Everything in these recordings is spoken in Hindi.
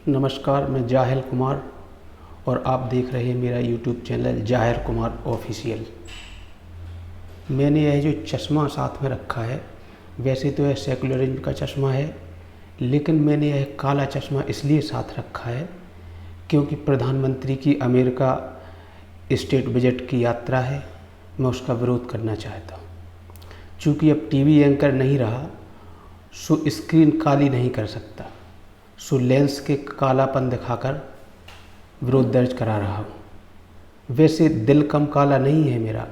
नमस्कार, मैं जाहिल कुमार और आप देख रहे हैं मेरा यूट्यूब चैनल जाहिर कुमार ऑफिशियल। मैंने यह जो चश्मा साथ में रखा है, वैसे तो यह सेकुलरिज्म का चश्मा है, लेकिन मैंने यह काला चश्मा इसलिए साथ रखा है क्योंकि प्रधानमंत्री की अमेरिका स्टेट विजिट की यात्रा है। मैं उसका विरोध करना चाहता हूँ। चूँकि अब टीवी एंकर नहीं रहा, सो स्क्रीन काली नहीं कर सकता, सो लेंस के कालापन दिखाकर विरोध दर्ज करा रहा हूँ। वैसे दिल कम काला नहीं है मेरा,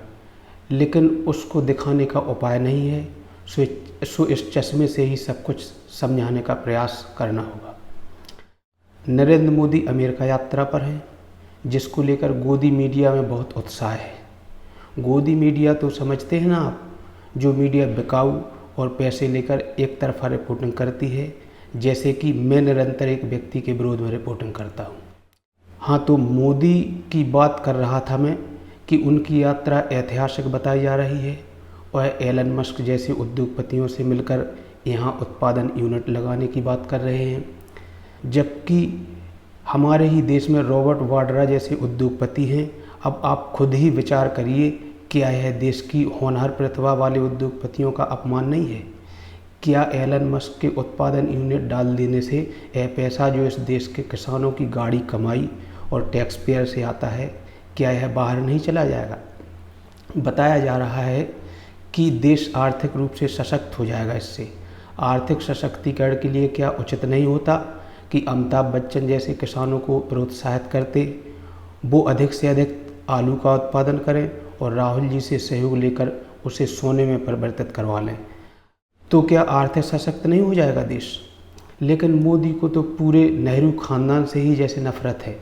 लेकिन उसको दिखाने का उपाय नहीं है, सो इस चश्मे से ही सब कुछ समझाने का प्रयास करना होगा। नरेंद्र मोदी अमेरिका यात्रा पर हैं, जिसको लेकर गोदी मीडिया में बहुत उत्साह है। गोदी मीडिया तो समझते हैं ना आप, जो मीडिया बिकाऊ और पैसे लेकर एक तरफा रिपोर्टिंग करती है, जैसे कि मैं निरंतर एक व्यक्ति के विरोध में रिपोर्टिंग करता हूँ। हाँ, तो मोदी की बात कर रहा था मैं कि उनकी यात्रा ऐतिहासिक बताई जा रही है और एलन मस्क जैसे उद्योगपतियों से मिलकर यहाँ उत्पादन यूनिट लगाने की बात कर रहे हैं, जबकि हमारे ही देश में रॉबर्ट वाड्रा जैसे उद्योगपति हैं। अब आप खुद ही विचार करिए, क्या यह देश की होनहार प्रतिभा वाले उद्योगपतियों का अपमान नहीं है? क्या एलन मस्क के उत्पादन यूनिट डाल देने से यह पैसा जो इस देश के किसानों की गाढ़ी कमाई और टैक्स पेयर से आता है, क्या यह बाहर नहीं चला जाएगा? बताया जा रहा है कि देश आर्थिक रूप से सशक्त हो जाएगा इससे। आर्थिक सशक्तिकरण के लिए क्या उचित नहीं होता कि अमिताभ बच्चन जैसे किसानों को प्रोत्साहित करते, वो अधिक से अधिक आलू का उत्पादन करें और राहुल जी से सहयोग लेकर उसे सोने में परिवर्तित करवा लें? तो क्या आर्थिक सशक्त नहीं हो जाएगा देश? लेकिन मोदी को तो पूरे नेहरू खानदान से ही जैसे नफरत है।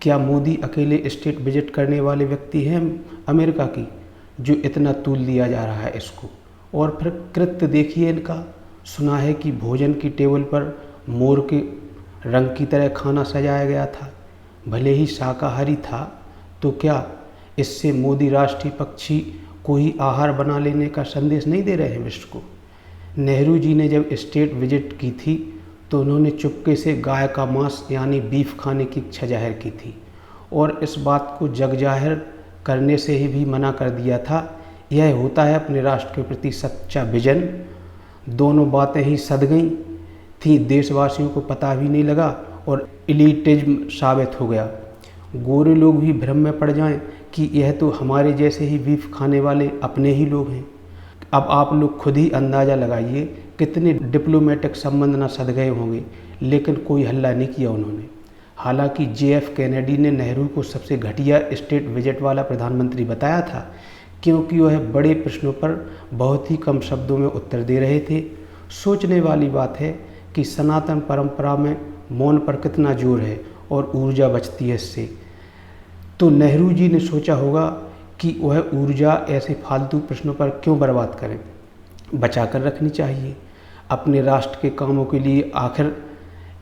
क्या मोदी अकेले स्टेट विजिट करने वाले व्यक्ति हैं अमेरिका की, जो इतना तूल दिया जा रहा है इसको? और फिर कृत्य देखिए इनका। सुना है कि भोजन की टेबल पर मोर के रंग की तरह खाना सजाया गया था, भले ही शाकाहारी था। तो क्या इससे मोदी राष्ट्रीय पक्षी को ही आहार बना लेने का संदेश नहीं दे रहे हैं विश्व को? नेहरू जी ने जब स्टेट विजिट की थी तो उन्होंने चुपके से गाय का मांस यानी बीफ खाने की इच्छा जाहिर की थी और इस बात को जग जाहिर करने से ही भी मना कर दिया था। यह होता है अपने राष्ट्र के प्रति सच्चा विजन। दोनों बातें ही सध गई थी, देशवासियों को पता भी नहीं लगा और एलिटिज्म साबित हो गया। गोरे लोग भी भ्रम में पड़ जाएं कि यह तो हमारे जैसे ही बीफ खाने वाले अपने ही लोग हैं। अब आप लोग खुद ही अंदाज़ा लगाइए कितने डिप्लोमेटिक संबंध ना सध गए होंगे, लेकिन कोई हल्ला नहीं किया उन्होंने। हालांकि JF कैनेडी ने नेहरू को सबसे घटिया स्टेट विजिट वाला प्रधानमंत्री बताया था, क्योंकि वह बड़े प्रश्नों पर बहुत ही कम शब्दों में उत्तर दे रहे थे। सोचने वाली बात है कि सनातन परंपरा में मौन पर कितना जोर है और ऊर्जा बचती है इससे। तो नेहरू जी ने सोचा होगा कि वह ऊर्जा ऐसे फालतू प्रश्नों पर क्यों बर्बाद करें, बचा कर रखनी चाहिए। अपने राष्ट्र के कामों के लिए आखिर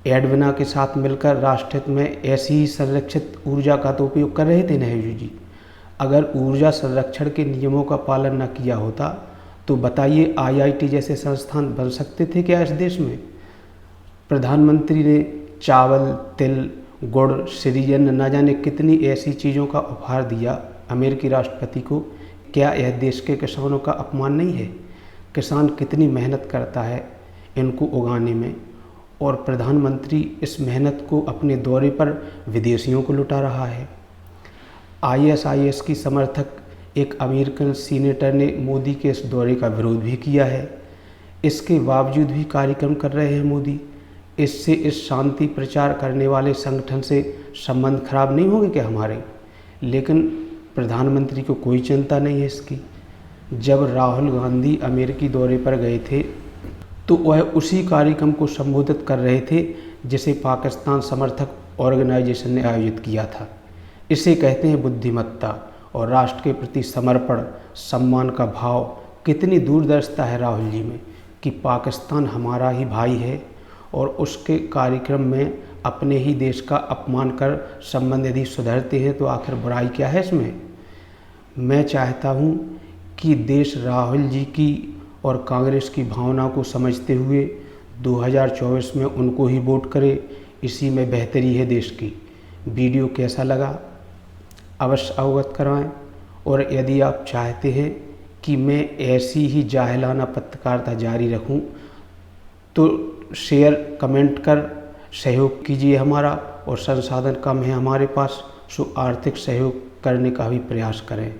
एडविना के साथ मिलकर राष्ट्रहित में ऐसी ही संरक्षित ऊर्जा का तो उपयोग कर रहे थे नेहरू जी। अगर ऊर्जा संरक्षण के नियमों का पालन न किया होता तो बताइए IIT जैसे संस्थान बन सकते थे क्या इस देश में? प्रधानमंत्री ने चावल, तिल, गुड़, सृजन न जाने कितनी ऐसी चीज़ों का उपहार दिया अमेरिकी राष्ट्रपति को। क्या यह देश के किसानों का अपमान नहीं है? किसान कितनी मेहनत करता है इनको उगाने में, और प्रधानमंत्री इस मेहनत को अपने दौरे पर विदेशियों को लुटा रहा है। ISIS की समर्थक एक अमेरिकन सीनेटर ने मोदी के इस दौरे का विरोध भी किया है। इसके बावजूद भी कार्यक्रम कर रहे हैं मोदी। इससे इस शांति प्रचार करने वाले संगठन से संबंध खराब नहीं होंगे क्या हमारे? लेकिन प्रधानमंत्री को कोई चिंता नहीं है इसकी। जब राहुल गांधी अमेरिकी दौरे पर गए थे तो वह उसी कार्यक्रम को संबोधित कर रहे थे जिसे पाकिस्तान समर्थक ऑर्गेनाइजेशन ने आयोजित किया था। इसे कहते हैं बुद्धिमत्ता और राष्ट्र के प्रति समर्पण, सम्मान का भाव। कितनी दूरदर्शिता है राहुल जी में कि पाकिस्तान हमारा ही भाई है और उसके कार्यक्रम में अपने ही देश का अपमान कर संबंध यदि सुधरते हैं तो आखिर बुराई क्या है इसमें? मैं चाहता हूं कि देश राहुल जी की और कांग्रेस की भावना को समझते हुए 2024 में उनको ही वोट करे। इसी में बेहतरी है देश की। वीडियो कैसा लगा अवश्य अवगत करवाएं, और यदि आप चाहते हैं कि मैं ऐसी ही जाहिलाना पत्रकारिता जारी रखूं तो शेयर कमेंट कर सहयोग कीजिए हमारा। और संसाधन कम है हमारे पास, सो आर्थिक सहयोग करने का भी प्रयास करें।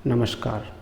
नमस्कार।